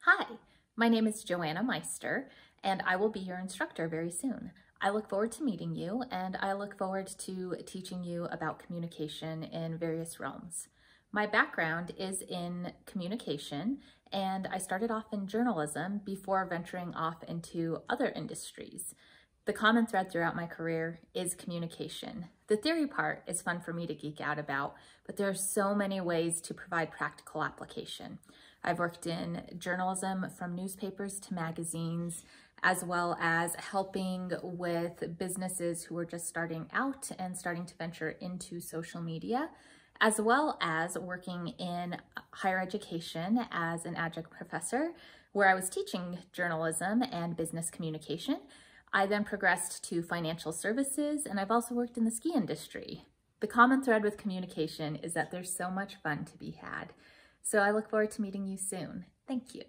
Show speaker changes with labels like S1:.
S1: Hi, my name is Joanna Meister, and I will be your instructor very soon. I look forward to meeting you, and I look forward to teaching you about communication in various realms. My background is in communication, and I started off in journalism before venturing off into other industries. The common thread throughout my career is communication. The theory part is fun for me to geek out about, but there are so many ways to provide practical application. I've worked in journalism from newspapers to magazines, as well as helping with businesses who are just starting out and starting to venture into social media, as well as working in higher education as an adjunct professor, where I was teaching journalism and business communication. I then progressed to financial services, and I've also worked in the ski industry. The common thread with communication is that there's so much fun to be had. So I look forward to meeting you soon. Thank you.